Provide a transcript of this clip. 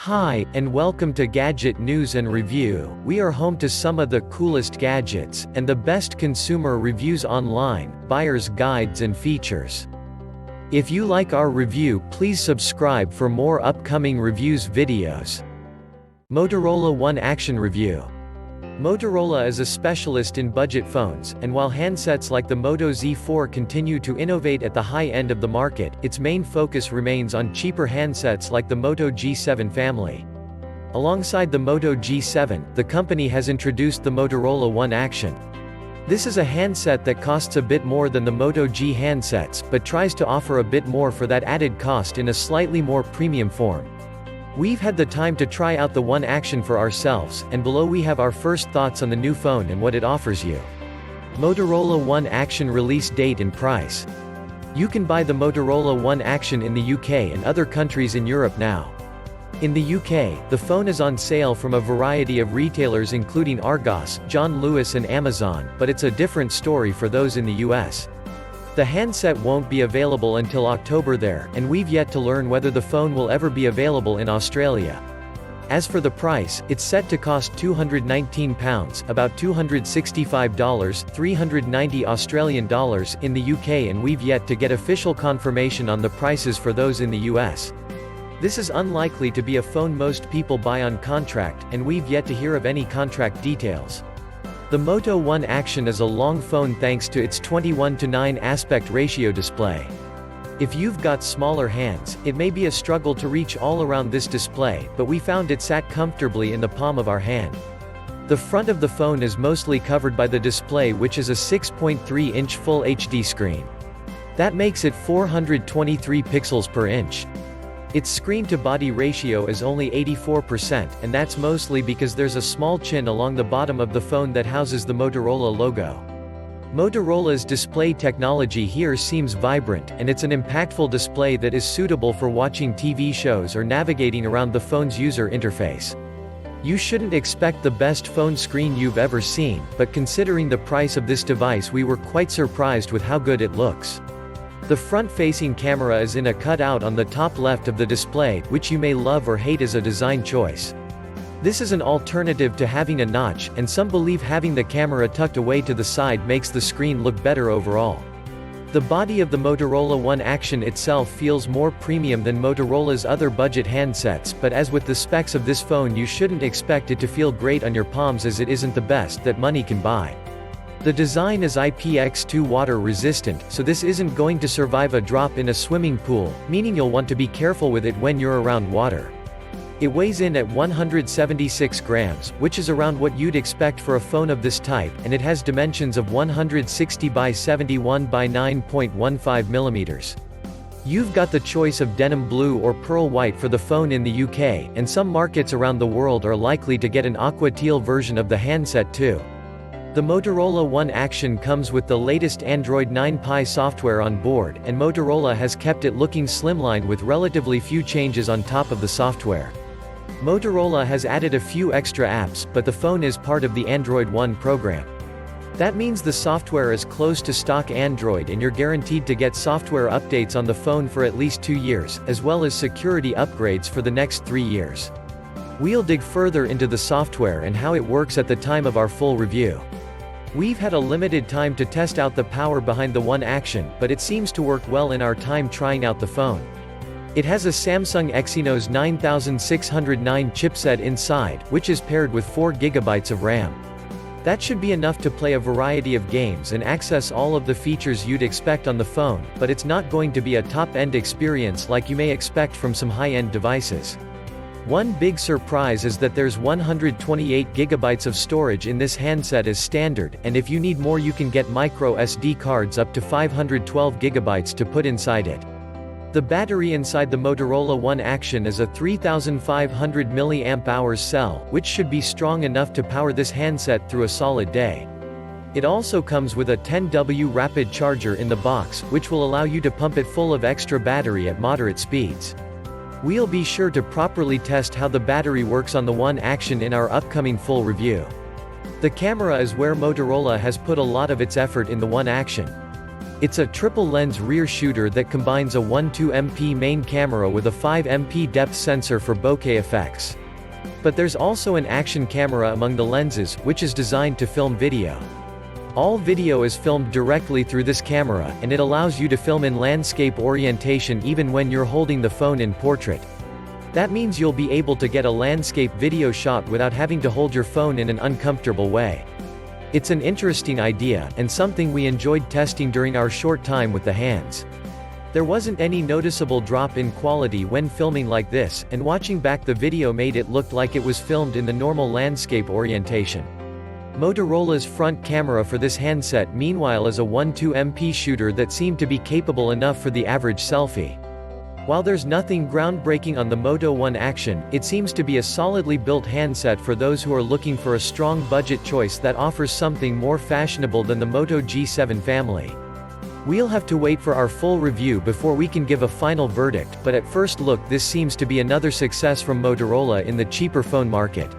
Hi, and welcome to Gadget News and Review. We are home to some of the coolest gadgets, and the best consumer reviews online, buyer's guides and features. If you like our review, please subscribe for more upcoming reviews videos. Motorola One Action Review. Motorola is a specialist in budget phones, and while handsets like the Moto Z4 continue to innovate at the high end of the market, its main focus remains on cheaper handsets like the Moto G7 family. Alongside the Moto G7, the company has introduced the Motorola One Action. This is a handset that costs a bit more than the Moto G handsets, but tries to offer a bit more for that added cost in a slightly more premium form. We've had the time to try out the One Action for ourselves, and below we have our first thoughts on the new phone and what it offers you. Motorola One Action release date and price. You can buy the Motorola One Action in the UK and other countries in Europe now. In the UK, the phone is on sale from a variety of retailers including Argos, John Lewis and Amazon, but it's a different story for those in the US. The handset won't be available until October there, and we've yet to learn whether the phone will ever be available in Australia. As for the price, it's set to cost £219, about $265, $390 Australian dollars, in the UK, and we've yet to get official confirmation on the prices for those in the US. This is unlikely to be a phone most people buy on contract, and we've yet to hear of any contract details. The Moto One Action is a long phone thanks to its 21:9 aspect ratio display. If you've got smaller hands, it may be a struggle to reach all around this display, but we found it sat comfortably in the palm of our hand. The front of the phone is mostly covered by the display, which is a 6.3-inch Full HD screen. That makes it 423 pixels per inch. Its screen-to-body ratio is only 84%, and that's mostly because there's a small chin along the bottom of the phone that houses the Motorola logo. Motorola's display technology here seems vibrant, and it's an impactful display that is suitable for watching TV shows or navigating around the phone's user interface. You shouldn't expect the best phone screen you've ever seen, but considering the price of this device, we were quite surprised with how good it looks. The front-facing camera is in a cutout on the top left of the display, which you may love or hate as a design choice. This is an alternative to having a notch, and some believe having the camera tucked away to the side makes the screen look better overall. The body of the Motorola One Action itself feels more premium than Motorola's other budget handsets, but as with the specs of this phone, you shouldn't expect it to feel great on your palms, as it isn't the best that money can buy. The design is IPX2 water resistant, so this isn't going to survive a drop in a swimming pool, meaning you'll want to be careful with it when you're around water. It weighs in at 176 grams, which is around what you'd expect for a phone of this type, and it has dimensions of 160 by 71 by 9.15 millimeters. You've got the choice of denim blue or pearl white for the phone in the UK, and some markets around the world are likely to get an aqua teal version of the handset too. The Motorola One Action comes with the latest Android 9 Pie software on board, and Motorola has kept it looking slimline with relatively few changes on top of the software. Motorola has added a few extra apps, but the phone is part of the Android One program. That means the software is close to stock Android, and you're guaranteed to get software updates on the phone for at least 2 years, as well as security upgrades for the next 3 years. We'll dig further into the software and how it works at the time of our full review. We've had a limited time to test out the power behind the One Action, but it seems to work well in our time trying out the phone. It has a Samsung Exynos 9609 chipset inside, which is paired with 4 GB of RAM. That should be enough to play a variety of games and access all of the features you'd expect on the phone, but it's not going to be a top-end experience like you may expect from some high-end devices. One big surprise is that there's 128 GB of storage in this handset as standard, and if you need more you can get micro SD cards up to 512 GB to put inside it. The battery inside the Motorola One Action is a 3500 mAh cell, which should be strong enough to power this handset through a solid day. It also comes with a 10W rapid charger in the box, which will allow you to pump it full of extra battery at moderate speeds. We'll be sure to properly test how the battery works on the One Action in our upcoming full review. The camera is where Motorola has put a lot of its effort in the One Action. It's a triple-lens rear shooter that combines a 12MP main camera with a 5MP depth sensor for bokeh effects. But there's also an action camera among the lenses, which is designed to film video. All video is filmed directly through this camera, and it allows you to film in landscape orientation even when you're holding the phone in portrait. That means you'll be able to get a landscape video shot without having to hold your phone in an uncomfortable way. It's an interesting idea, and something we enjoyed testing during our short time with the hands. There wasn't any noticeable drop in quality when filming like this, and watching back the video made it look like it was filmed in the normal landscape orientation. Motorola's front camera for this handset meanwhile is a 12MP shooter that seemed to be capable enough for the average selfie. While there's nothing groundbreaking on the Moto One Action, it seems to be a solidly built handset for those who are looking for a strong budget choice that offers something more fashionable than the Moto G7 family. We'll have to wait for our full review before we can give a final verdict, but at first look this seems to be another success from Motorola in the cheaper phone market.